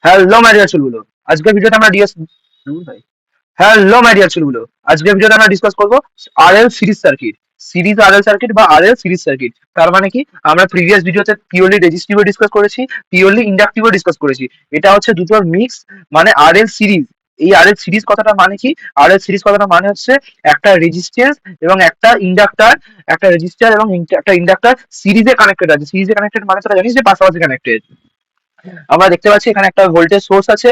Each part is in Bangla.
হ্যালো মাই ডিয়ার চুলগুলো, আজকের ভিডিওতে আমরা ডিএস হ্যালো মাই ডিয়ার চুলগুলো, আজকের ভিডিওতে আমরা ডিসকাস করব RL series circuit. Series RL circuit বা আরএল সিরিজ সার্কিট তার মানে কি? আমরা প্রিভিয়াস ভিডিওতে পিওরলি রেজিস্টিভও ডিসকাস করেছি, পিওরলি ইন্ডাকটিভও ডিসকাস করেছি। এটা হচ্ছে দুটোর মিক্স, মানে আরএল সিরিজ। এই আরএল সিরিজ কথাটা মানে কি? আরএল সিরিজ কথাটা মানে হচ্ছে একটা রেজিস্ট্যান্স এবং একটা ইন্ডাক্টর, একটা রেজিস্টার এবং একটা ইন্ডাক্টর সিরিজে কানেক্টেড আছে। সিরিজে কানেক্টেড মানে তোরা জানিস যে পাশাপাশি কানেক্টেড। আমরা দেখতে পাচ্ছি এখানে একটা ভোল্টেজ সোর্স আছে,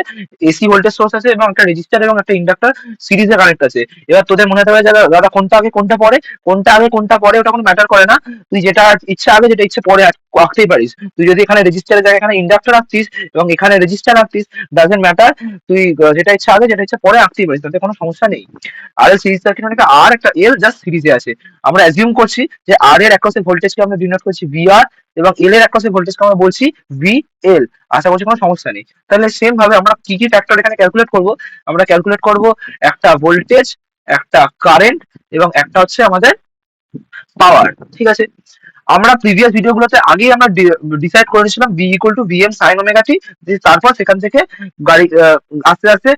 এসি ভোল্টেজ সোর্স আছে এবং একটা রেজিস্টার এবং একটা ইন্ডাক্টর সিরিজে কানেক্ট আছে। এবার তোদের মনে হতে পারে যে দাদা কোনটা আগে কোনটা পরে, কোনটা আগে কোনটা পরে ওটা কোনো ম্যাটার করে না। তুই যেটা ইচ্ছা আগে যেটা ইচ্ছে পরে আঁকতেই পারিস। তুই যদি এখানে রেজিস্টারের জায়গায় এখানে ইন্ডাক্টর রাখতিস এবং এখানে রেজিস্টার রাখতিস, ডাজেন্ট ম্যাটার। তুই যেটা ইচ্ছা আগে যেটা ইচ্ছা পরে আঁকতেই পারিস, তাতে কোনো সমস্যা নেই। আর এল সিরিজ সার্কিট মানে আর একটা এল জাস্ট সিরিজে আছে। আমরা অ্যাজিউম করছি যে আর এর অ্যাক্রসের ভোল্টেজকে আমরা ডিনোট করছি ভিআর এবং এল এর অ্যাক্রসের ভোল্টেজকে আমরা বলছি ভি এল। আশা করছি কোনো সমস্যা নেই। তাহলে সেম ভাবে আমরা কি কি ফ্যাক্টর এখানে ক্যালকুলেট করব? আমরা ক্যালকুলেট করব একটা ভোল্টেজ, একটা কারেন্ট এবং একটা হচ্ছে আমাদের পাওয়ার। ঠিক আছে, আমরা প্রিভিয়াস ভিডিওগুলোতে আগেই আমরা ডিসাইড করে নিয়েছিলাম B equal to VM sine omega T. তারপর সেখান থেকে গাড়ি আস্তে আস্তে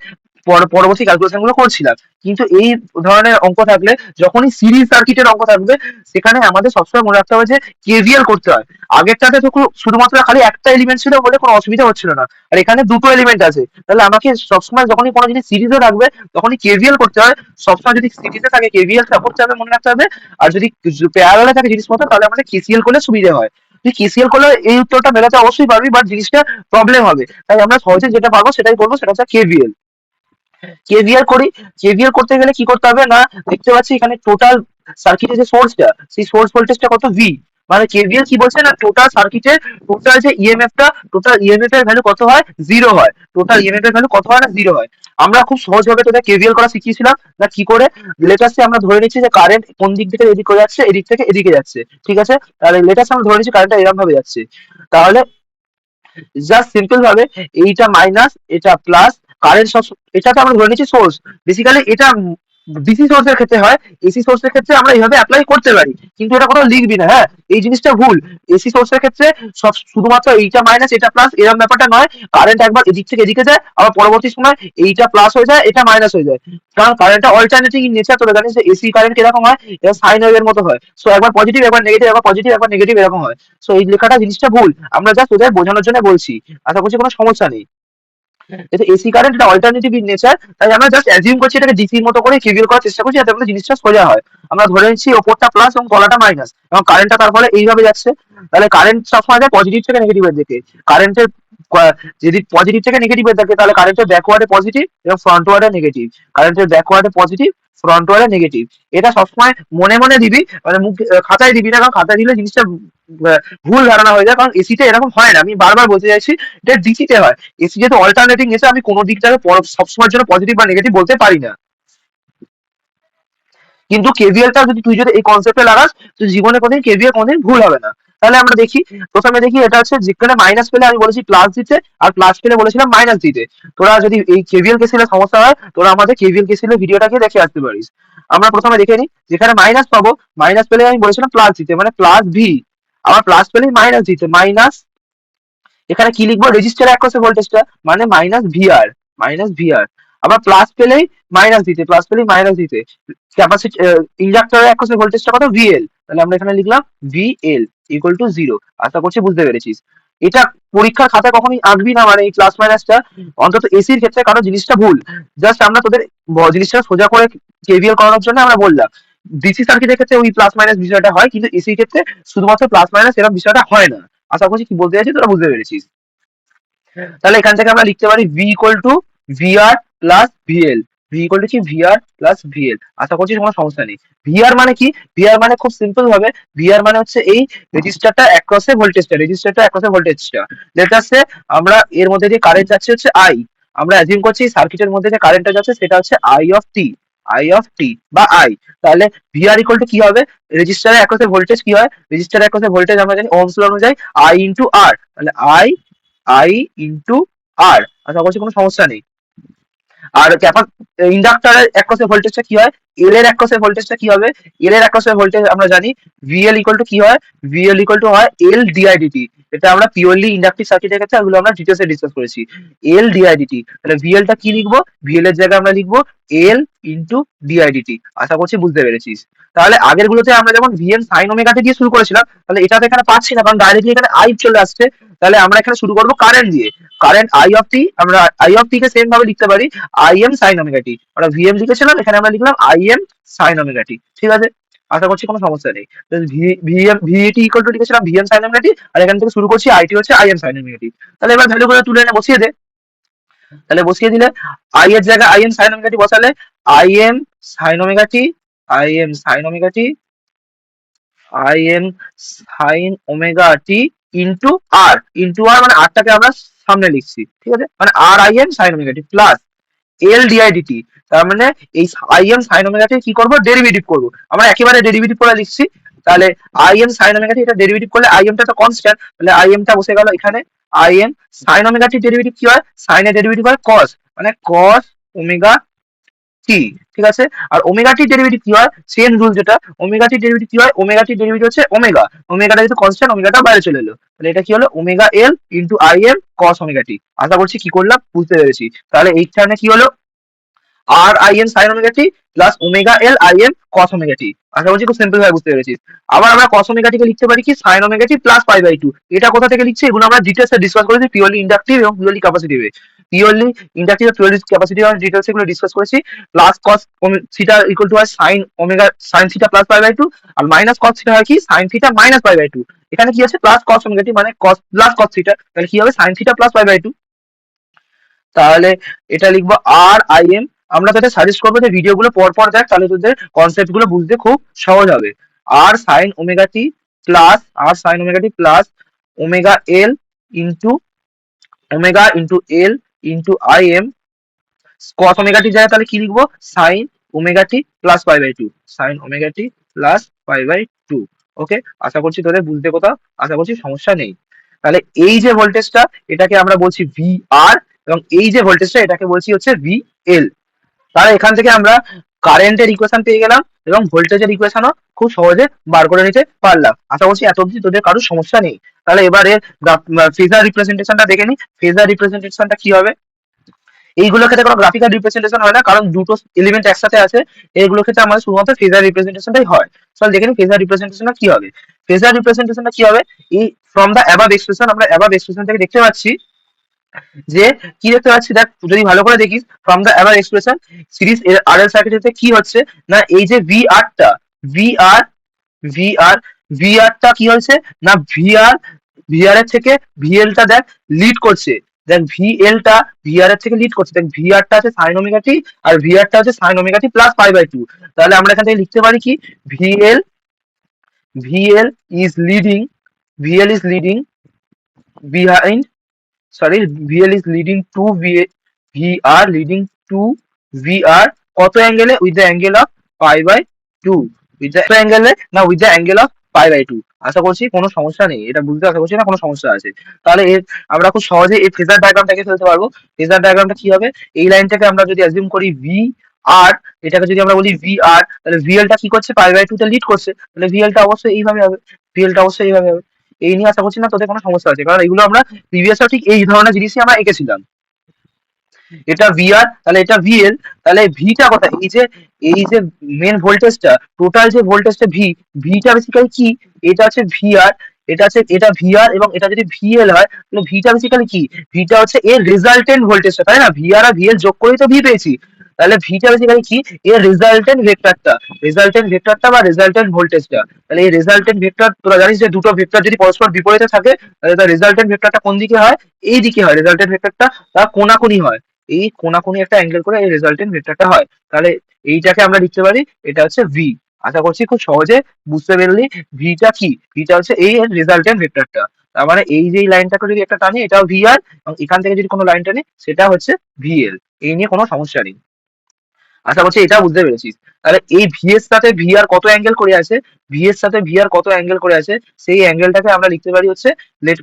পরবর্তী ক্যালকুলেশন গুলো করছিলাম। কিন্তু এই ধরনের অঙ্ক থাকলে, যখনই সিরিজ সার্কিটের অঙ্ক থাকবে, সেখানে আমাদের সবসময় মনে রাখতে হবে যে কেভিএল করতে হয়। আগেরটাতে তো শুধুমাত্র খালি একটা এলিমেন্ট ছিল বলে কোনো অসুবিধা হচ্ছিল না, আর এখানে দুটো এলিমেন্ট আছে। তাহলে আমাকে সবসময় যখনই কোনো জিনিস সিরিজে রাখবে তখনই কেভিএল করতে হয়। সবসময় যদি সিরিজে থাকে কেভিএল করতে হবে, মনে রাখতে হবে। আর যদি প্যারালালে থাকে জিনিসপত্র, তাহলে আমাদের কেসিএল করলে সুবিধা হয়। তুই কেসিএল করলে এই উত্তরটা মেলাতে অবশ্যই পারবি, বাট জিনিসটা প্রবলেম হবে। তাই আমরা সহজে যেটা পারবো সেটাই করবো, সেটা হচ্ছে কেভিএল। কেভিআর করি। কেভিআর করতে গেলে কি করতে হবে না, দেখতে পাচ্ছি এখানে টোটাল সার্কিটের যে সোর্সটা, সেই সোর্স ভোল্টেজটা কত ভি। মানে কেভিএল কি বলছে না, টোটাল সার্কিটের টোটাল যে ইএমএফটা, টোটাল ইএমএফ এর ভ্যালু কত হয়? জিরো হয়। টোটাল ইএমএফ এর ভ্যালু কত হয় না? জিরো হয়। আমরা খুব সহজ ভাবে তোদের কেভিএল করা শিখিয়েছিলাম না, কি করে? লেটাসে আমরা ধরে নিচ্ছি যে কারেন্ট কোন দিক থেকে এদিক করে যাচ্ছে, এদিক থেকে এদিকে যাচ্ছে। ঠিক আছে, তাহলে লেটাসে আমরা ধরে নিচ্ছি কারেন্টটা এরকম ভাবে যাচ্ছে। তাহলে জাস্ট সিম্পল ভাবে এইটা মাইনাস এটা প্লাস, কারেন্ট সব এটা তো আমরা ধরে নিচ্ছি সোর্স। বেসিক্যালি এটা ডিসি সোর্সের ক্ষেত্রে হয়, এসি সোর্সের ক্ষেত্রে আমরা এইভাবে অ্যাপ্লাই করতে পারি, কিন্তু এটা কোনো লিখবি না। হ্যাঁ, এই জিনিসটা ভুল। এসি সোর্সের ক্ষেত্রে সব শুধুমাত্র এইটা মাইনাস এটা প্লাস এরকম ব্যাপারটা নয়। কারেন্ট একবার এদিক থেকে এদিকে যায়, আবার পরবর্তী সময় এইটা প্লাস হয়ে যায়, এটা মাইনাস হয়ে যায়। কারণ কারেন্টটা অল্টারনেটিং ইন নেচার। তোরা জানিস যে এসি কারেন্ট কিরকম হয়, এটা সাইন ওয়েভের মতো হয়। সো একবার পজিটিভ একবার নেগেটিভ, একবার পজিটিভ একবার নেগেটিভ এরকম হয়। সো এই লেখাটা জিনিসটা ভুল, আমরা জাস্ট ওদের বোঝানোর জন্য বলছি। আশা করছি কোনো সমস্যা নেই। যেহেতু এসি কারেন্ট এটা অল্টারনেটিভ ইন নেচার, তাই আমরা জাস্ট অ্যাজিউম করছি এটাকে ডিসির মতো করে কেভিএল করার চেষ্টা করছি, যাতে আমাদের জিনিসটা সোজা হয়। আমরা ধরে নিচ্ছি ওপরটা প্লাস এবং তলাটা মাইনাস, এবং কারেন্টটা তার ফলে এইভাবে যাচ্ছে। তাহলে কারেন্ট সবসময় যায় পজিটিভ থেকে নেগেটিভের দিকে। কারেন্টের যদি পজিটিভ থেকে নেগেটিভের থাকে, তাহলে কারেন্টের ব্যাকওয়ার্ডে পজিটিভ এবং ফ্রন্ট ওয়ার্ডে নেগেটিভ। কারেন্টের ব্যাকওয়ার্ডে পজিটিভ, ফ্রন্ট ওয়ার্ডে নেগেটিভ। এটা সবসময় মনে মনে দিবি, মানে মুখ খাতায় দিবি না, কারণ খাতায় দিলে জিনিসটা ভুল ধারণা হয়ে যায়। কারণ এসিতে এরকম হয় না, আমি বারবার বলতে চাইছি, এটা ডিসিতে হয়। এসি যেহেতু অল্টারনেটিং এসে, আমি কোনো দিকটাকে সবসময়ের জন্য পজিটিভ বা নেগেটিভ বলতে পারি না। কিন্তু কেভিএলটা যদি তুই যদি এই কনসেপ্টে লাগাস, তো জীবনে কোনদিন কেভিএল কোনদিন ভুল হবে না। তাহলে আমরা দেখি, প্রথমে দেখি এটা হচ্ছে যেখানে মাইনাস পেলে আমি বলেছি প্লাস দিতে, আর প্লাস পেলে বলেছিলাম মাইনাস দিতে। তোরা যদি এই কেভিএল কেসিলে সমস্যা হয়, তোরা আমাদের কেভিএল কেসিলে ভিডিওটাকে দেখে আসতে পারিস। আমরা প্রথমে দেখে নিই, যেখানে মাইনাস পাবো, মাইনাস পেলে আমি বলেছিলাম প্লাস দিতে, মানে প্লাস ভি। আবার প্লাস পেলে মাইনাস দিতে, মাইনাস। এখানে কি লিখবো? রেজিস্টার অ্যাক্রসে ভোল্টেজটা, মানে মাইনাস ভিআর, মাইনাস ভিআর। আবার প্লাস পেলেই মাইনাস দিতে, প্লাস পেলেই মাইনাস দিতে। ক্যাপাসিটি ইন্ডাক্টরের অ্যাক্রসে ভোল্টেজটা কত? ভিএল। তাহলে আমরা এখানে লিখলাম ভিএল ইকুয়াল টু জিরো। আশা করছি বুঝতে পেরেছিস। এটা পরীক্ষার খাতায় কখনোই আঁকবি না, মানে এই প্লাস মাইনাসটা, অন্তত এসির ক্ষেত্রে, কারণ জিনিসটা ভুল। জাস্ট আমরা তোদের জিনিসটা সোজা করে কেভিএল করানোর জন্য আমরা বললাম। ডিসি সার্কিটের ক্ষেত্রে ওই প্লাস মাইনাস বিষয়টা হয়, কিন্তু এসির ক্ষেত্রে শুধুমাত্র প্লাস মাইনাস এরকম বিষয়টা হয় না। আশা করছি কি বলতে চাইছি তোরা বুঝতে পেরেছিস। তাহলে এখান থেকে আমরা লিখতে পারি V equal to VR plus VL. V equal to কি? VR plus VL. আশা করছি কোনো সমস্যা নেই। ভিআর মানে কি? ভিআর মানে খুব সিম্পল ভাবে, ভিআর মানে হচ্ছে এই রেজিস্টারটা অ্যাক্রসে ভোল্টেজটা, রেজিস্টারটা অ্যাক্রসে ভোল্টেজটা। লেটস সে আমরা এর মধ্যে দিয়ে কারেন্ট যাচ্ছে হচ্ছে আই। আমরা অ্যাজিউম করছি সার্কিটের মধ্যে যে কারেন্টটা যাচ্ছে সেটা হচ্ছে I of T, I of T বা আই। তাহলে ভিআর ইকুয়াল টু কি হবে? রেজিস্টারের অ্যাক্রসে ভোল্টেজ কি হয়? রেজিস্টারের অ্যাক্রসে ভোল্টেজ আমরা জানি ওহমস ল অনুযায়ী আই ইনটু আর। তাহলে আই, আই ইন্টু আর। আশা করছি কোনো সমস্যা নেই। আর ইন্ডাক্টরের অ্যাক্রসে ভোল্টেজটা কি হয়? এল এর অ্যাক্রসে ভোল্টেজটা কি হবে? এল এর অ্যাক্রসে ভোল্টেজ আমরা জানি ভিএল ইকুয়াল টু কি হয়? ভিএল ইকুয়াল টু হয় এল ডিআই ডিটি। এটা আমরা পিওরলি ইন্ডাকটিভ সার্কিটের ক্ষেত্রে এগুলো আমরা ডিটেলসে ডিসকাস করেছি। এল ডিআইডিটি, তাহলে ভিএল টা কি লিখবো, ভিএল এর জায়গায় আমরা লিখবো এল ইন্টু ডিআইডিটি। আশা করছি বুঝতে পেরেছিস। তাহলে আগের গুলোতে আমরা যেমন ভিএম সাইন ওমেগাটি দিয়ে শুরু করেছিলাম, তাহলে এটা তো এখানে পাচ্ছি না কারণ ডাইরেক্টলি এখানে আই চলে আসছে। তাহলে আমরা এখানে শুরু করবো কারেন্ট দিয়ে, কারেন্ট আই অফ টি। আমরা I of T K same ভাবে লিখতে পারি আই এম সাইন ওমেগাটি। আমরা ভিএম লিখেছিলাম, এখানে আমরা লিখলাম আই এম সাইন ওমেগাটি। ঠিক আছে, আশা করছি কোনো সমস্যা নেই। ভিএম ভিএটি ইকুয়াল টু লিখেছিলাম ভিএম সাইন ওমেগাটি, আর এখান থেকে শুরু করছি আইটি হচ্ছে আই এম সাইন ওমেগাটি। তাহলে এবার ভ্যালু করে তুলে এনে বসিয়ে দে। তাহলে বসিয়ে দিলে আই এর জায়গায় আই এম সাইন ওমেগাটি বসালে I M sine omega T, I M sine omega T, I M sine omega T into R, into R মানে আরটাকে আমরা সামনে লিখছি, ঠিক আছে, মানে R I M sine omega T plus L DIDT. তার মানে এই I M sine omega T কি করবো, ডেরিভেটিভ করবো। আমরা একেবারে ডেরিভেটিভ করে লিখছি। তাহলে আই এম সাইন ওমেগা টি এটা ডেরিভেটিভ করলে আই এম টা তো কনস্ট্যান্ট, তাহলে আই এম টা বসে গেল এখানে। I M sine omega T derivative কি হয়, সাইনের ডেরিভেটিভ হয় কস, মানে কস ওমেগা টি। ঠিক আছে, আর ওমেগা টি ডেরিভেটিভ কি হয়, সেম রুল যেটা, ওমেগা টি ডেরিভেটিভ কি হয়, ওমেগা টি ডেরিভেটিভ হচ্ছে ওমেগা, ওমেগাটা যেহেতু কনস্ট্যান্ট ওমেগাটা বাইরে চলে এলো, তাহলে এটা কি হলো omega L into I M cos omega T. আশা করছি কি করলাম বুঝতে পেরেছি। তাহলে এই টার্মে কি হলো R I M sine omega T plus omega L I M cos omega T. আশা করছি খুব সিম্পল ভাবে বুঝতে পেরেছিস। আবার আমরা কস ওমেগা টিকে লিখতে পারি কি sine omega T plus pi by two. এটা কোথা থেকে লিখছি, এগুলো আমরা ডিটেলসে ডিসকাস করেছি পিওরলি ইন্ডাকটিভ এবং পিওরলি ক্যাপাসিটিভে। পিওরলি ইন্ডাকটিভ আর পিওরলি ক্যাপাসিটিভ আমরা ডিটেলস এগুলো ডিসকাস করেছি। Plus cos theta equal to হয় sine omega sine theta plus pi by two, আর মাইনাস কস থিটা হয় কি sine theta minus pi by two. এখানে কি আছে প্লাস কস ওমেগা টি মানে কস প্লাস কস থিটা, তাহলে কি হবে sine theta plus pi by two. তাহলে এটা লিখবো আর আই এম। আমরা তাদের সাজেস্ট করবো যে ভিডিওগুলো পর পর দেখ, তাহলে তোদের কনসেপ্ট গুলো বুঝতে খুব সহজ হবে। R sine omega T plus, R sine omega T plus omega L into omega into L into I M cos omega T জায়গায় তাহলে কি লিখবো sine omega T plus pi by two, sine omega T plus pi by two. Okay, আশা করছি তোদের বুঝতে কোথাও আশা করছি সমস্যা নেই। তাহলে এই যে ভোল্টেজটা এটাকে আমরা বলছি ভি আর, এবং এই যে ভোল্টেজটা এটাকে বলছি হচ্ছে ভি এল। তাহলে এখান থেকে আমরা কারেন্টের ইকুয়েশন পেয়ে গেলাম এবং ভোল্টেজের ইকুয়েশনও খুব সহজে বার করে নিতে পারলাম। আশা করছি এত অবধি তোদের কারোর সমস্যা নেই। তাহলে এবারে ফেজার রিপ্রেজেন্টেশনটা দেখে নি। ফেজার রিপ্রেজেন্টেশনটা কি হবে, এইগুলোর ক্ষেত্রে কোনো গ্রাফিক্যাল রিপ্রেজেন্টেশন হয় না কারণ দুটো এলিমেন্ট একসাথে আছে। এইগুলোর ক্ষেত্রে আমাদের শুধুমাত্র ফেজার রিপ্রেজেন্টেশনটাই হয়। চল দেখে নিই ফেজার রিপ্রেজেন্টেশনটা কি হবে। ফেজার রিপ্রেজেন্টেশনটা কি হবে, এই ফ্রম দ্য অ্যাবাভ এক্সপ্রেশন, আমরা অ্যাবাভ এক্সপ্রেশন থেকে দেখতে পাচ্ছি যে কি দেখতে পাচ্ছি, দেখ যদি ভালো করে দেখিস from the above expression series R L সার্কিটের কি হচ্ছে না, এই যে ভি আরটা, V R V R V আরটা কি হয়েছে না, ভিআর এর থেকে ভিএল টা দেখ লিড করছে। দেখ ভিএল টা ভিআর এর থেকে লিড করছে। দেখ ভিআর টা আছে সাইন ওমেগা টি আর ভিআর টা হচ্ছে sine omega T plus pi by two. তাহলে আমরা এখান থেকে লিখতে পারি কি VL, VL is leading, VL is leading behind, sorry, VL is leading to VR leading to VR কত অ্যাঙ্গেলে, with the angle of pi by two, with the অ্যাঙ্গেলে না with the angle of pi by two. আশা করছি কোনো সমস্যা নেই, এটা বুঝতে আশা করছি না কোনো সমস্যা আছে। তাহলে এর আমরা খুব সহজে এই ফেজার ডায়াগ্রামটাকে ফেলতে পারবো। ফেজার ডায়াগ্রামটা কি হবে, এই লাইনটাকে আমরা যদি অ্যাজিউম করি ভি আর, এটাকে যদি আমরা বলি ভি আর, তাহলে ভিএল টা কি করছে পাই বাই টু তে লিড করছে, তাহলে ভিএল টা অবশ্যই এইভাবে হবে, ভিএল টা অবশ্যই এইভাবে হবে। এই নিয়ে আশা করছি না তোদের কোনো সমস্যা আছে, কারণ এগুলো আমরা প্রিভিয়াসও ঠিক এই ধরনের জিনিসই আমরা এঁকেছিলাম। এটা ভিআর, তাহলে এটা ভিএল, তাহলে ভিটা কোথায়, এই যে মেন ভোল্টেজটা, টোটাল যে ভোল্টেজটা ভিটা বেসিক্যালি কি, এটা হচ্ছে ভিআর, এটা ভিআর এবং এটা যদি ভিএল হয় তাহলে ভিটা বেসিক্যালি কি, ভিটা হচ্ছে এর রেজাল্টেন্ট ভোল্টেজটা, তাই না, ভিআর আর ভিএল যোগ করেই তো ভি পেয়েছি। তাহলে ভিটা বেসিক্যালি কি, এর রেজাল্টেন্ট ভেক্টরটা বা রেজাল্টেন্ট ভোল্টেজটা। তাহলে এই রেজাল্টেন্ট ভেক্টর তোরা জানিস যে দুটো ভেক্টর যদি পরস্পর বিপরীতে থাকে তাহলে তার রেজাল্টেন্ট ভেক্টরটা কোন দিকে হয়, এই দিকে হয় রেজাল্টেন্ট ভেক্টরটা, তার কোনাকুনি হয়, এই কোনাকুনি একটা অ্যাঙ্গেল করে এই রেজাল্টেন্ট ভেক্টরটা হয়। তাহলে এইটাকে আমরা লিখতে পারি এটা হচ্ছে ভি। আশা করছি খুব সহজে বুঝতে পারলি ভিটা কি, ভিটা হচ্ছে এই রেজাল্টেন্ট ভেক্টরটা। তার মানে এই যে লাইনটাকে যদি একটা টানি এটাও ভি আর, এবং এখান থেকে যদি কোনো লাইন টানি সেটা হচ্ছে ভিএল। এই নিয়ে কোনো সমস্যা নেই, আশা করছি এটা বুঝতে পেরেছিস। তাহলে এই ভি এর সাথে ভি আর কত অ্যাঙ্গেল করে আছে, ভি এর সাথে ভি আর কত অ্যাঙ্গেল করে আছে, সেই অ্যাঙ্গেলটাকে আমরা লিখতে পারি হচ্ছে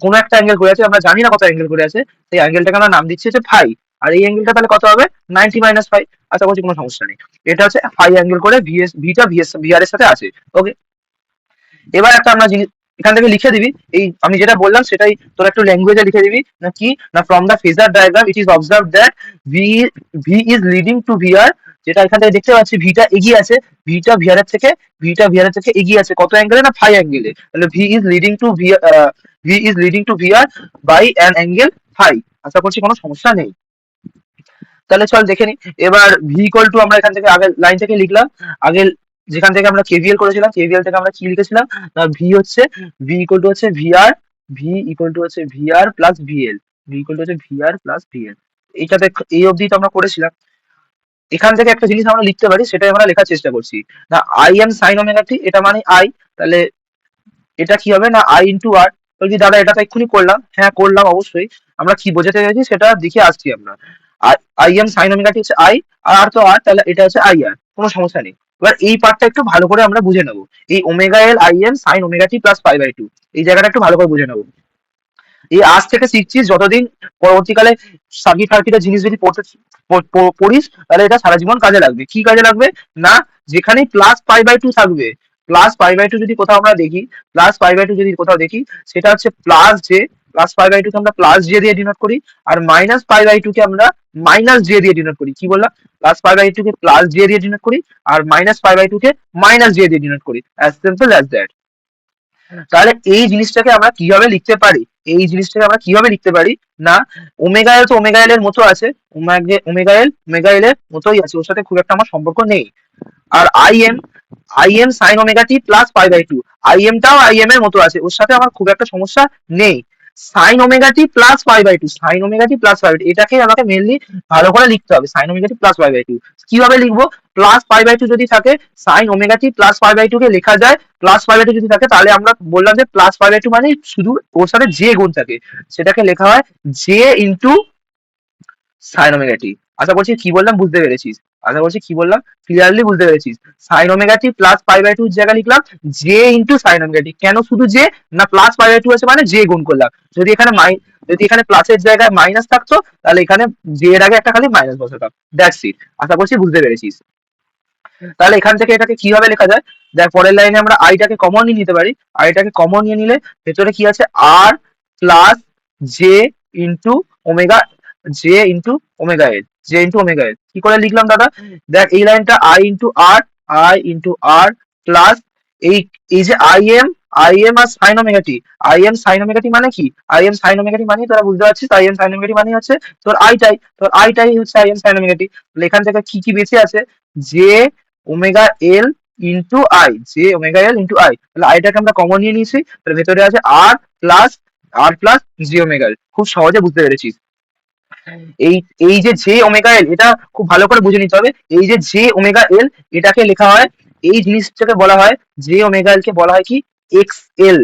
কোনো একটা অ্যাঙ্গেল করে আছে, আমরা জানি না কত অ্যাঙ্গেল করে আছে, সেই অ্যাঙ্গেলটাকে আমরা নাম দিচ্ছি হচ্ছে ফাই। আর এই অ্যাঙ্গেলটা তাহলে কত হবে 90 মাইনাস ফাই। আশা করছি কোনো সমস্যা নেই, এটা হচ্ছে ফাই অ্যাঙ্গেল করে ভিএস ভিটা ভিএস ভিআর এর সাথে আছে। ওকে, এবার একটা আমরা জিনিস এখান থেকে লিখে দিবি এই আমি যেটা বললাম সেটাই তোরা একটু ল্যাঙ্গুয়েজে লিখে দিবি না কি না from the phasor diagram it is observe that V V is leading to VR, যেটা এখান থেকে দেখতে পাচ্ছি ভিটা এগিয়ে আছে, ভিটা ভিআর এর থেকে এগিয়ে আছে কত অ্যাঙ্গেলে না ফাই অ্যাঙ্গেলে, তাহলে V is leading to VR by an angle phi. আশা করছি কোনো সমস্যা নেই। তাহলে চল দেখে নি এবার ভি ইকুয়াল টু আমরা এখান থেকে আগের লাইন থেকে লিখলাম, আগে যেখান থেকে আমরা কেভিএল করেছিলাম কেভিএল থেকে আমরা কি লিখেছিলাম না ভি হচ্ছে ভি ইকুয়াল টু হচ্ছে ভিআর, ভি ইকুয়াল টু হচ্ছে VR plus VL, V equal two হচ্ছে ভিআর প্লাস ভিএল। এইটাতে এই অবধি তো আমরা করেছিলাম। এখান থেকে একটা জিনিস আমরা লিখতে পারি সেটাই আমরা লেখার চেষ্টা করছি না আই এম সাইন ওমেগা টি, এটা মানে আই, তাহলে এটা কি হবে না আই ইন্টু আর। বলছি দাদা এটা তো এক্ষুনি করলাম, হ্যাঁ করলাম অবশ্যই, আমরা কি বোঝাতে চাইছি সেটা দেখে আসছি আমরা। আই এম সাইন ওমেগা টি হচ্ছে আই, আর তো আর, তাহলে এটা হচ্ছে আই আর, কোনো সমস্যা নেই। এবার এই পার্টটা একটু ভালো করে আমরা বুঝে নেবো, এই omega L I M sine omega T plus pi by two, এই জায়গাটা একটু ভালো করে বুঝে নেবো। এই আজ থেকে শিখছিস, যতদিন পরবর্তীকালে সার্কিট ফার্কিটের জিনিস যদি পড়িস তাহলে এটা সারা জীবন কাজে লাগবে। কি কাজে লাগবে না যেখানে প্লাস পাই বাই টু থাকবে, প্লাস পাই বাই টু যদি কোথাও আমরা দেখি, প্লাস পাই বাই টু যদি কোথাও দেখি সেটা হচ্ছে plus J, plus pi by two কে আমরা প্লাস জে দিয়ে ডিনোট করি, আর মাইনাস পাই বাই টু কে আমরা মাইনাস জে দিয়ে ডিনোট করি। কি বললাম, প্লাস পাই বাই টু কে প্লাস জে দিয়ে ডিনোট করি আর মাইনাস পাই বাই টু কে মাইনাস জে দিয়ে ডিনোট করি, অ্যাজ সিম্পল অ্যাজ দ্যাট। তাহলে এই জিনিসটাকে আমরা কিভাবে লিখতে পারি, এই জিনিসটাকে আমরা কিভাবে লিখতে পারি না ওমেগা এল তো ওমেগা এল এর মতো আছে, ওমেগা এল এর মতোই আছে, ওর সাথে খুব একটা আমার সম্পর্ক নেই। R I M sine omega T plus pi by two, I এমটাও আই এম এর মতো আছে, ওর সাথে আমার খুব একটা সমস্যা নেই। Sine omega T plus pi by two, sine omega T plus pi by two, এটাকে আমাকে মেনলি ভালো করে লিখতে হবে, sine omega T plus pi by two. কিভাবে লিখবো, প্লাস পাই বাই টু যদি থাকে sine omega T plus pi by two কে লেখা যায়, প্লাস পাই বাই টু যদি থাকে তাহলে আমরা বললাম যে প্লাস পাই বাই টু মানে শুধু ওর সাথে যে গুণ থাকে সেটাকে লেখা হয় J into sine omega T. আশা করছি কি বললাম বুঝতে পেরেছিস, আশা করছি কি বললাম ক্লিয়ারলি বুঝতে পেরেছিস। Sine omega T plus pi by two জায়গায় লিখলাম j into sine omega t, কেন শুধু জে না প্লাস পাই বাই টু আছে মানে জে গুণ করলাম, যদি এখানে যদি এখানে প্লাসের জায়গায় মাইনাস থাকতো তাহলে এখানে জে এর আগে একটা খালি মাইনাস বসাতাম, দ্যাটস ইট। আশা করছি বুঝতে পেরেছিস। তাহলে এখান থেকে এটাকে কিভাবে লেখা যায়, দেখ পরের লাইনে আমরা আইটাকে কমন নিয়ে নিতে পারি, আইটাকে কমন নিয়ে নিলে ভেতরে কি আছে R plus J into omega, J into omega L কি করে লিখলাম দাদা, দেখ এই লাইনটা আই ইন্টু আর প্লাস এই এই যে I M R sine omega T, I M sine omega T মানে কি, I M sine omega T মানে তোরা বুঝতে পারছিস, I M sine omega T মানে হচ্ছে তোর আইটাই হচ্ছে I M sine omega T. এখান থেকে কি কি বেঁচে আছে, J omega L into I, J omega L into I, তাহলে আইটাকে আমরা কমন নিয়ে নিয়েছি, তাহলে ভেতরে আছে আর প্লাস জি ওমেগা এল, খুব সহজে বুঝতে পেরেছিস। এই এই যে জে ওমেগা এল এটা খুব ভালো করে বুঝে নিতে হবে, এই যে জে ওমেগা এল এটাকে লেখা হয়, এই জিনিসটাকে বলা হয় জে ওমেগা এল কে বলা হয় কি এক্স এল,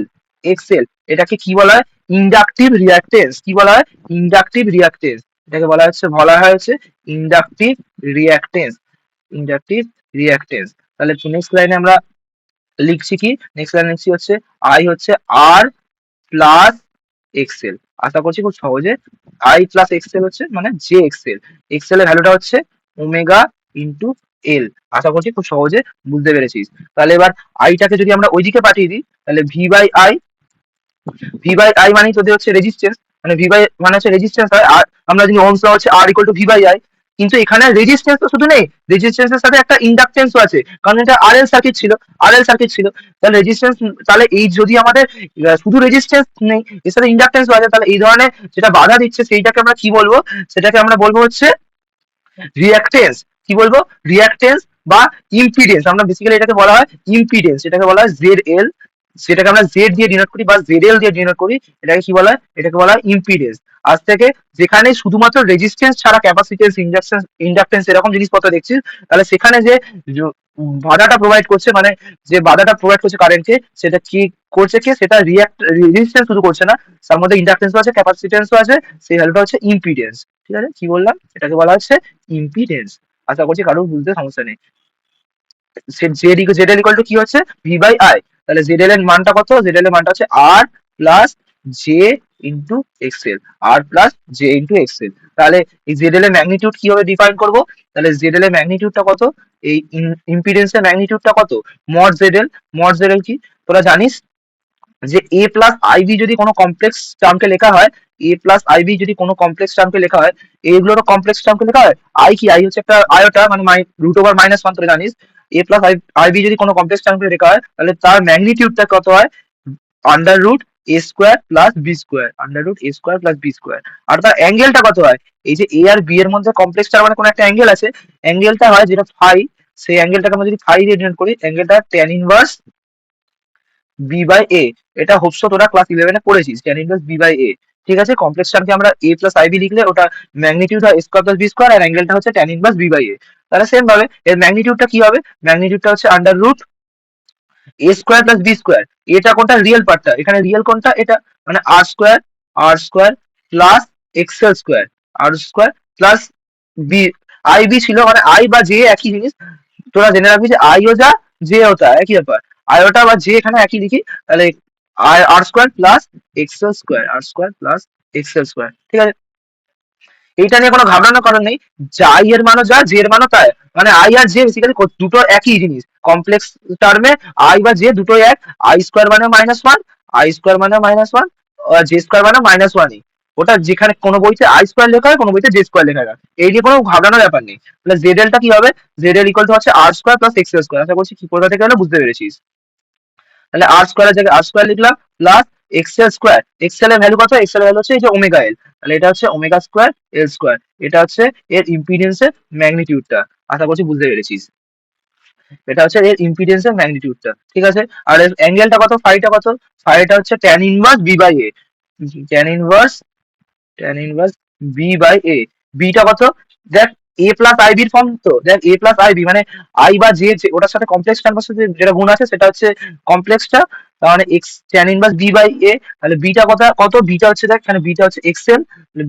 এটাকে কি বলা হয় ইন্ডাকটিভ রিঅ্যাক্টেন্স, কি বলা হয় ইন্ডাকটিভ রিঅ্যাক্টেন্স, এটাকে বলা হচ্ছে ইন্ডাকটিভ রিঅ্যাক্টেন্স। তাহলে নেক্সট লাইনে আমরা লিখছি কি, নেক্সট লাইনে লিখছি হচ্ছে আই হচ্ছে আর প্লাস এক্সেল। আশা করছি খুব সহজে আই প্লাস এক্সেল হচ্ছে মানে জে এক্সেল, এক্সেল এর ভ্যালুটা হচ্ছে ওমেগা ইন্টু এল। আশা করছি খুব সহজে বুঝতে পেরেছিস। তাহলে এবার আইটাকে যদি আমরা ওইদিকে পাঠিয়ে দিই তাহলে ভি বাই আই মানে তোদের হচ্ছে রেজিস্ট্যান্স, মানে ভি বাই মানে হচ্ছে রেজিস্ট্যান্স হয়, আর আমরা যদি ওহমস ল হচ্ছে R equal to V by I, কিন্তু এখানে রেজিস্ট্যান্স তো শুধু নেই, রেজিস্ট্যান্সের সাথে একটা ইন্ডাকটেন্সও আছে, কারণ এটা আর এল সার্কিট ছিল, তাহলে রেজিস্ট্যান্স, তাহলে এই যদি আমাদের শুধু রেজিস্ট্যান্স নেই এর সাথে ইন্ডাকটেন্স আছে, তাহলে এই ধরনের যেটা বাধা দিচ্ছে সেইটাকে আমরা কি বলবো, সেটাকে আমরা বলবো হচ্ছে রিঅ্যাক্টেন্স। কি বলবো, রিঅ্যাক্টেন্স বা ইম্পিডেন্স, আমরা বেসিক্যালি এটাকে বলা হয় ইম্পিডেন্স, এটাকে বলা হয় জেড এল, সেটাকে আমরা জেড দিয়ে ডিনোট করি বা জেড এল দিয়ে ডিনোট করি, এটাকে কি বলা হয়, এটাকে বলা হয় ইম্পিডেন্স। আজ থেকে যেখানে শুধুমাত্র রেজিস্ট্যান্স ছাড়া ক্যাপাসিটেন্স ইন্ডাকটেন্স এরকম জিনিসপত্র দেখছিস, তাহলে সেখানে যে বাধাটা প্রোভাইড করছে মানে যে বাধাটা প্রোভাইড করছে কারেন্টকে, সেটা কি করছে কি, সেটা রেজিস্ট্যান্স শুধু করছে না, তার মধ্যে ইন্ডাকটেন্সও আছে ক্যাপাসিটেন্সও আছে, সেই ভ্যালুটা হচ্ছে ইম্পিডেন্স। ঠিক আছে, কি বললাম, এটাকে বলা হচ্ছে ইম্পিডেন্স। আশা করছি কারোর বুঝতে সমস্যা নেই। জেড এল ইকুয়াল টু কি হচ্ছে ভি বাই আই, তাহলে জেড এল এর মানটা কত, জেড এল এর মানটা হচ্ছে আর প্লাস জে ইন্টু এক্সএল, আর প্লাস জে ইন্টু এক্সএল। তাহলে এই জেড এল এর ম্যাগনিটিউড কিভাবে ডিফাইন করবো, তাহলে জেড এল এর ম্যাগনিটিউডটা কত, এই ইম্পিডেন্সের ম্যাগনিটিউডটা কত, মড জেড এল কি তোরা জানিস, যে এ প্লাস আইবি যদি কোনো কমপ্লেক্স টার্মকে লেখা হয়, এ প্লাস আইবি যদি কোনো কমপ্লেক্স টার্মকে লেখা হয়, এগুলোরও কমপ্লেক্স টার্মকে লেখা হয়। আই কি, আই হচ্ছে একটা আয়োটা, মানে রুট ওভার মাইনাস ওয়ান, তোরা জানিস। এ প্লাস আইবি যদি কোনো কমপ্লেক্স টার্মকে লেখা হয়, তাহলে তার ম্যাগনিটিউডটা কত হয়? Under root A square plus B square, under root A square plus B square. আর তার অ্যাঙ্গেলটা কত হয়? এই যে এ আর বি এর মধ্যে কমপ্লেক্স টার্ম মানে কোনো একটা অ্যাঙ্গেল আছে, অ্যাঙ্গেলটা হয় যেটা ফাই, সেই অ্যাঙ্গেলটাকে আমরা যদি ফাই দিয়ে ডিনোট করি, অ্যাঙ্গেলটা tan inverse B by A. এটা হোপসো তোরা ক্লাস 11 এ পড়েছিস, ট্যান ইনভার্স বি বাই এ। ঠিক আছে, কমপ্লেক্স টার্মকে আমরা এ প্লাস আইবি লিখলে ওটা ম্যাগনিটিউড হয় স্কোয়ার প্লাস বি স্কোয়ার, আর অ্যাঙ্গেলটা হচ্ছে tan inverse B by A. তাহলে সেম ভাবে এর ম্যাগনিটিউডটা কি হবে? ম্যাগনিটিউডটা হচ্ছে under root A square plus B square. এটা কোনটা? রিয়েল পার্টটা। এখানে রিয়েল কোনটা? এটা, মানে R square plus XL square, R square plus B. I B ছিল, মানে আই বা জে একই জিনিস। তোরা জেনে রাখবি যে আই ও যা, জে ও তা, একই ব্যাপার। আইওটা বা জে এখানে একই লিখি, তাহলে আর square plus XL square, R square plus XL square. ঠিক আছে, এইটা নিয়ে কোনো ঘাবড়ানোর কারণ নেই। যা আই এর মানও যা, জে এর মানও তাই, মানে আই আর জে বেসিক্যালি দুটো একই জিনিস। কমপ্লেক্স টার্মে আই বা জে দুটোই এক। আই স্কোয়ার মানে মাইনাস ওয়ান, আই স্কোয়ার মানে মাইনাস ওয়ান, জে স্কোয়ার মানে মাইনাস ওয়ানই। ওটা যেখানে কোনো বইতে আই স্কোয়ার লেখা হয়, কোনো বইতে জে স্কোয়ার লেখা হয়, এই নিয়ে কোনো ঘাবড়ানোর ব্যাপার নেই। তাহলে জেড এলটা কি হবে? জেড এল ইকুয়াল টু হচ্ছে আর স্কোয়ার প্লাস এক্স স্কোয়ার। আশা করছি কি কোথা থেকে হলো বুঝতে পেরেছিস। তাহলে আর স্কোয়ারের জায়গায় আর স্কোয়ার লিখলাম, প্লাস এক্সেল স্কোয়ার। এক্সেল এর ভ্যালু কত? এক্সেল এর ভ্যালু হচ্ছে এই যে ওমেগা এল। তাহলে এটা হচ্ছে ওমেগা স্কোয়ার এল স্কোয়ার। এটা হচ্ছে এর ইম্পিডেন্সের ম্যাগনিটিউডটা। আশা করছি বুঝতে পেরেছিস। এটা হচ্ছে এর ইম্পিডেন্সের ম্যাগনিটিউডটা। ঠিক আছে, আর এর অ্যাঙ্গেলটা কত? ফাইটা কত? ফাইটা হচ্ছে tan inverse B by A. Tan inverse, tan inverse B by a. Beta কত? দেখ, এ প্লাস আইবির ফর্ম তো, দেখ এ প্লাস আইবি মানে আই বা জে, ওটার সাথে কমপ্লেক্স টার্মের সাথে যেটা গুণ আছে সেটা হচ্ছে কমপ্লেক্সটা। তার মানে X tan inverse B by A. তাহলে বিটা কত? কত বিটা হচ্ছে, দেখ এখানে বিটা হচ্ছে এক্সেল,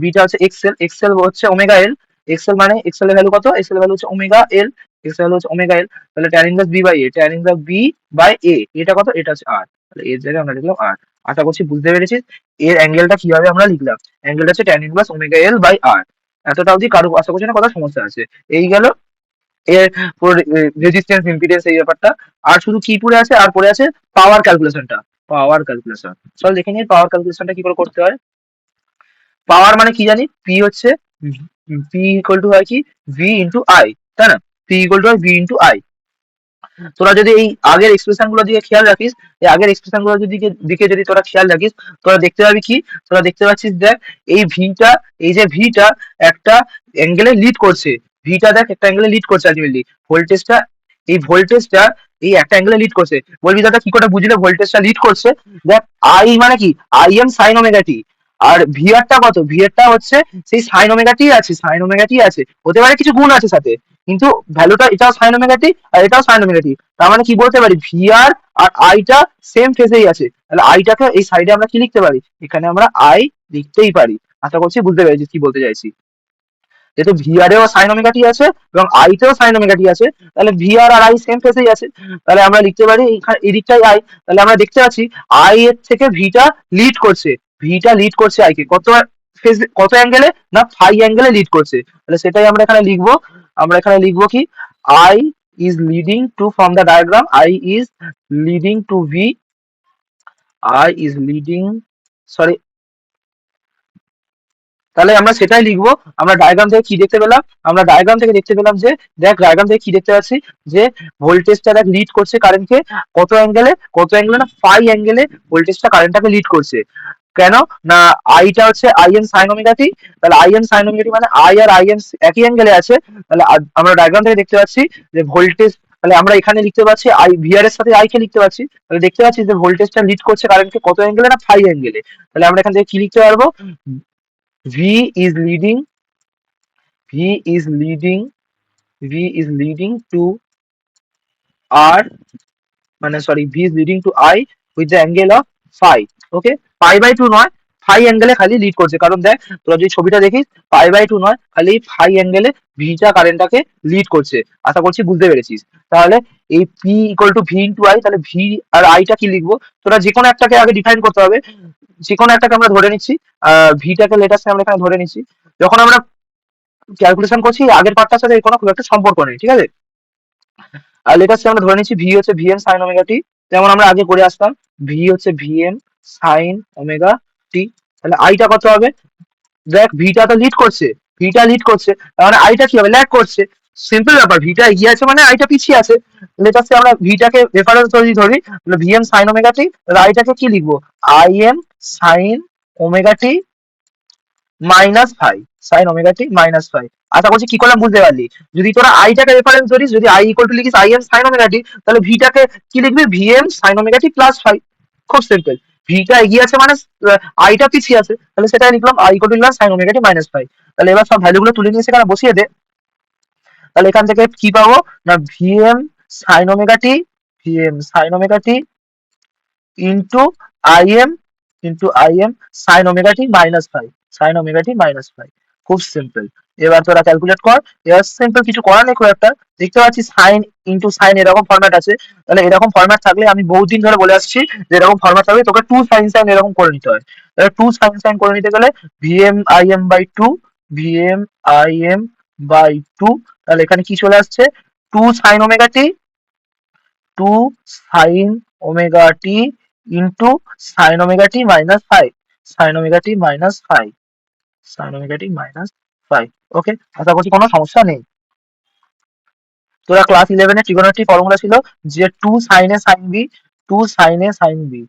বিটা হচ্ছে এক্সেল, এক্সেল হচ্ছে ওমেগা এল। এক্সেল মানে এক্সেল এর ভ্যালু কত? এক্সেল এর ভ্যালু হচ্ছে ওমেগা এল, এক্সেল ভ্যালু হচ্ছে ওমেগা এল। তাহলে tan inverse B by A, tan inverse B by A, এটা কত? এটা হচ্ছে আর। তাহলে এর জায়গায় আমরা লিখলাম আর। আশা করছি বুঝতে পেরেছিস এর অ্যাঙ্গেলটা কিভাবে আমরা লিখলাম। অ্যাঙ্গেলটা হচ্ছে tan inverse omega L by R. এতটা অবধি কারো আশা করছি না কথা সমস্যা আছে। এই গেল এর পুরো রেজিস্ট্যান্স ইম্পিডেন্স এই ব্যাপারটা। আর শুধু কি পড়ে আছে? আর পড়ে আছে পাওয়ার ক্যালকুলেশনটা। পাওয়ার ক্যালকুলেশন, চল দেখে নিই পাওয়ার ক্যালকুলেশনটা কি করে করতে হয়। পাওয়ার মানে কি জানি? পি হচ্ছে, পি ইকুয়াল টু হয় কি ভি ইন্টু আই, তাই না? পি ইকুয়াল টু হয় ভি ইন্টু আই। তোরা যদি এই আগের এক্সপ্রেশন গুলো দিকে খেয়াল রাখিস, এই আগের এক্সপ্রেশন গুলো দিকে দিকে যদি তোরা খেয়াল রাখিস, তোরা দেখতে পাবি কি? তোরা দেখতে পাচ্ছিস দেখ, এই ভিটা, এই যে ভিটা একটা অ্যাঙ্গেলে লিড করছে। ভিটা দেখ একটা অ্যাঙ্গেলে লিড করছে আলটিমেটলি। ভোল্টেজটা, এই ভোল্টেজটা এই একটা অ্যাঙ্গেলে লিড করছে। বলবি দাদা কি করে বুঝলে ভোল্টেজটা লিড করছে? দেখ, আই মানে কি? I M sine omega t. আর ভিআরটা কত? ভিআরটা হচ্ছে সেই সাইন ওমেগা টি আছে, সাইন ওমেগা টি আছে, হতে পারে কিছু গুণ আছে সাথে, কিন্তু ভ্যালুটা এটাও সাইন ওমেগা টি আর এটাও সাইন ওমেগা টি। তার মানে কি বলতে পারি? ভিআর আর আইটা সেম ফেজেই আছে। তাহলে আইটাকে এই সাইডে আমরা কি লিখতে পারি? এখানে আমরা আই লিখতেই পারি। আশা করছি বুঝতে পেরেছি কি বলতে চাইছি। যেহেতু ভিআর এও সাইন ওমেগা টি আছে এবং আইতেও সাইন ওমেগা টি আছে, তাহলে ভিআর আর আই সেম ফেজেই আছে। তাহলে আমরা লিখতে পারি এখানে এদিকটাই আই। তাহলে আমরা দেখতে পাচ্ছি আই এর থেকে ভিটা লিড করছে, ভিটা লিড করছে আই কে কত ফেজ, কত অ্যাঙ্গেলে? না ফাই অ্যাঙ্গেলে লিড করছে। তাহলে সেটাই আমরা এখানে লিখবো। আমরা এখানে লিখবো কি? I is leading to, from the diagram, I is leading to V, I is leading, sorry, তাহলে আমরা সেটাই লিখবো। আমরা ডায়াগ্রাম থেকে কি দেখতে পেলাম? আমরা ডায়াগ্রাম থেকে দেখতে পেলাম যে, দেখ ডায়াগ্রাম থেকে কি দেখতে পাচ্ছি যে ভোল্টেজটা দেখ লিড করছে কারেন্টকে কত অ্যাঙ্গেলে? কত অ্যাঙ্গেলে? না ফাই অ্যাঙ্গেলে ভোল্টেজটা কারেন্টটাকে লিড করছে। কেন? না আইটা হচ্ছে I N sign omega t. তাহলে I N sign omega T মানে আই আর আই এন একই অ্যাঙ্গেলে আছে। তাহলে আমরা ডায়াগ্রাম থেকে দেখতে পাচ্ছি যে ভোল্টেজ, তাহলে আমরা এখানে লিখতে পাচ্ছি আই, ভিআর এর সাথে আই কে লিখতে পাচ্ছি। তাহলে দেখতে পাচ্ছি যে ভোল্টেজটা লিড করছে কারেন্টকে কত অ্যাঙ্গেলে? না ফাই অ্যাঙ্গেলে। তাহলে আমরা এখান থেকে কি লিখতে পারবো? V is leading, V is leading, V is leading to R, মানে sorry, V is leading to I with the angle of phi. Okay, pi by two নয়, ফাই অ্যাঙ্গেলে খালি লিড করছে। কারণ দেখ তোরা যদি ছবিটা দেখিস, পাই বাই টু নয়, খালি ফাই অ্যাঙ্গেলে ভিটা কারেন্টটাকে লিড করছে। আশা করছি বুঝতে পেরেছিস। তাহলে এই P equal to V into I, তাহলে ভি আর আইটা কি লিখবো? তোরা যে কোনো একটাকে আগে ডিফাইন করতে হবে। যে কোনো একটাকে আমরা ধরে নিচ্ছি, ভিটাকে লেটার আমরা এখানে ধরে নিচ্ছি। যখন আমরা ক্যালকুলেশন করছি আগের পার্টটার সাথে কোনো খুব একটা সম্পর্ক নেই, ঠিক আছে। আর লেটার আমরা ধরে নিচ্ছি ভি হচ্ছে ভি এন সাইন ওমেগা টি। যেমন আমরা আগে করে আসতাম, ভি হচ্ছে ভিএম সাইন ওমেগা টি, তাহলে আইটা কত হবে? দেখ ভিটা তো লিড করছে, ভিটা লিড করছে, তার মানে আইটা কি হবে? ল্যাগ করছে। সিম্পল ব্যাপার, ভিটা এগিয়ে আছে মানে আইটা পিছিয়ে আছে। লেটাসে আমরা ভিটাকে রেফারেন্স ধরি ধরি, তাহলে ভিএম সাইন ওমেগা টি, তাহলে আইটাকে কি লিখবো? I M sine omega T minus five, sine omega T minus five. আশা করছি কি করলাম বুঝতে পারলি। যদি তোরা আইটাকে রেফারেন্স ধরিস, যদি আই ইকুয়াল টু লিখিস I M sine omega t, তাহলে ভিটাকে কি লিখবি? ভিএম সাইন ওমেগা টি প্লাস ফাইভ। খুব সিম্পল, ভিটা এগিয়ে আছে মানে আইটা পিছিয়ে আছে, তাহলে সেটাই লিখলাম, আই ইকুয়াল টু লিখলাম সাইন ওমেগা টি মাইনাস ফাইভ। তাহলে এবার সব ভ্যালু গুলো তুলে নিয়ে সেখানে বসিয়ে দে। তাহলে এখান থেকে কি পাবো না, ভিএম সাইন ওমেগা টি, VM sine omega T into IM, sign omega টি মাইনাস ফাইভ, সাইন ওমেগা টি মাইনাস ফাইভ। খুব সিম্পল। এবার তোরা ক্যালকুলেট কর। এবার সিম্পল, কিছু করার নেই খুব একটা। দেখতে পাচ্ছি সাইন ইন্টু সাইন এরকম ফরম্যাট আছে, তাহলে এরকম ফরম্যাট থাকলে আমি বহুত দিন ধরে বলে আসছি যে এরকম ফরম্যাট থাকলে তোকে টু সাইন সাইন এরকম করে নিতে হয়। তাহলে টু সাইন সাইন করে নিতে গেলে VM I M by two, VM I M by two, তাহলে এখানে কি চলে আসছে? টু সাইন ওমেগা টি, two sine omega T into sine omega টি মাইনাস ফাইভ, সাইন ওমেগা টি মাইনাস ফাইভ, সাইন ওমেগা টি মাইনাস ফাইভ। ওকে, আশা করছি কোনো সমস্যা নেই। তোরা ক্লাস 11 এ ট্রিগোনোমেট্রি ফর্মুলা ছিল যে টু সাইনে সাইন বি, টু সাইনে সাইন বি।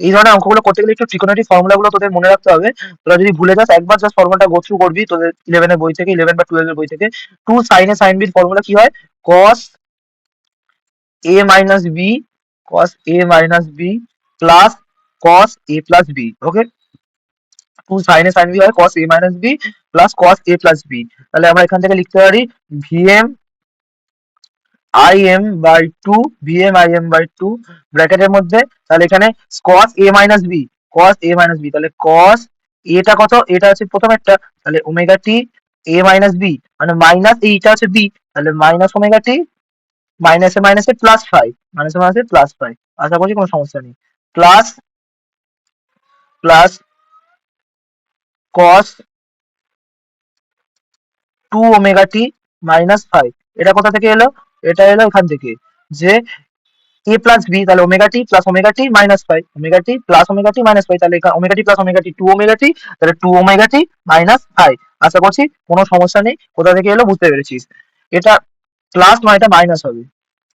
এই ধরনের অঙ্কগুলো করতে গেলে একটু ট্রিগোনোমেট্রি ফর্মুলা গুলো তোদের মনে রাখতে হবে। তোরা যদি ভুলে যাস একবার জাস্ট ফর্মুলাটা গো থ্রু করবি তোদের 11 এর বই থেকে, 11 বা 12 এর বই থেকে। টু সাইনে সাইন বির ফর্মুলা কি হয়? cos a minus b, cos a minus b plus cos a plus b। Okay, two সাইনে সাইন বি হয় cos a minus b plus cos a plus b। তাহলে আমরা এখান থেকে লিখতে পারি vm im by two, vm im by two ব্র্যাকেটের মধ্যে, তাহলে এখানে cos a minus b, cos a minus b, তাহলে cos এটা কত? এটা হচ্ছে প্রথমেরটা, তাহলে omega T a minus b, মানে মাইনাস এইটা হচ্ছে b, তাহলে মাইনাস ওমেগা টি, মাইনাসে মাইনাসে প্লাস ফাইভ, মাইনাসে মাইনাসে প্লাস ফাইভ। আশা করছি কোনো সমস্যা নেই। Plus plus cos two omega টি মাইনাস ফাইভ, এটা কোথা থেকে এলো? এটা এলো এখান থেকে, যে এ প্লাস বি, তাহলে ওমেগা টি প্লাস ওমেগা টি মাইনাস ফাইভ, ওমেগা টি প্লাস ওমেগা টি মাইনাস ফাইভ, তাহলে ওমেগা টি প্লাস ওমেগা টি টু ওমেগা টি, তাহলে টু ওমেগা টি মাইনাস ফাইভ। আশা করছি কোনো সমস্যা নেই, কোথা থেকে এলো বুঝতে পেরেছিস। এটা প্লাস নয়, এটা মাইনাস হবে,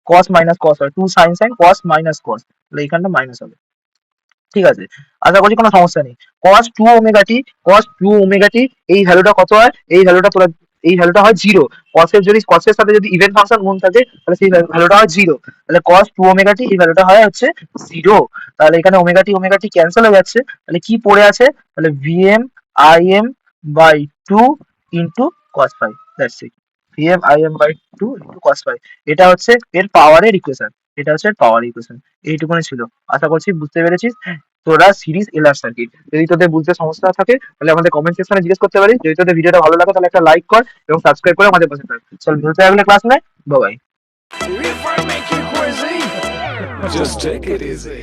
কস মাইনাস কস হয়, two sine sine cos minus cos, তাহলে এখানটা মাইনাস হবে। ঠিক আছে, আশা করছি কোনো সমস্যা নেই। cos টু ওমেগা টি, cos টু ওমেগা টি, এই ভ্যালুটা কত হয়? এই ভ্যালুটা তোরা, এই ভ্যালুটা হয় জিরো। কসের যদি কসের সাথে যদি ইভেন ফাংশন গুণ থাকে তাহলে সেই ভ্যালুটা হয় জিরো। তাহলে cos টু ওমেগা টি এই ভ্যালুটা হয় হচ্ছে জিরো। তাহলে এখানে ওমেগা টি ক্যান্সেল হয়ে যাচ্ছে, তাহলে কি পড়ে আছে? তাহলে VM I M by two into cos five, that's it. VM I M by two into cos five, এটা হচ্ছে এর পাওয়ারের ইকুয়েশন, এটা হচ্ছে এর পাওয়ার ইকুয়েশন। এইটুকুনি ছিল, আশা করছি বুঝতে পেরেছিস। তোরা সিরিজ এলআর সার্কিট, যদি তোদের বুঝতে সমস্যা থাকে তাহলে আমাদের কমেন্ট সেকশনে জিজ্ঞেস করতে পারিস। যদি তোদের ভিডিওটা ভালো লাগে তাহলে একটা লাইক কর এবং সাবস্ক্রাইব করে আমাদের পাশে থাক। চল মিলতে হবে ক্লাস में, bye bye. If I make you crazy, just take it easy.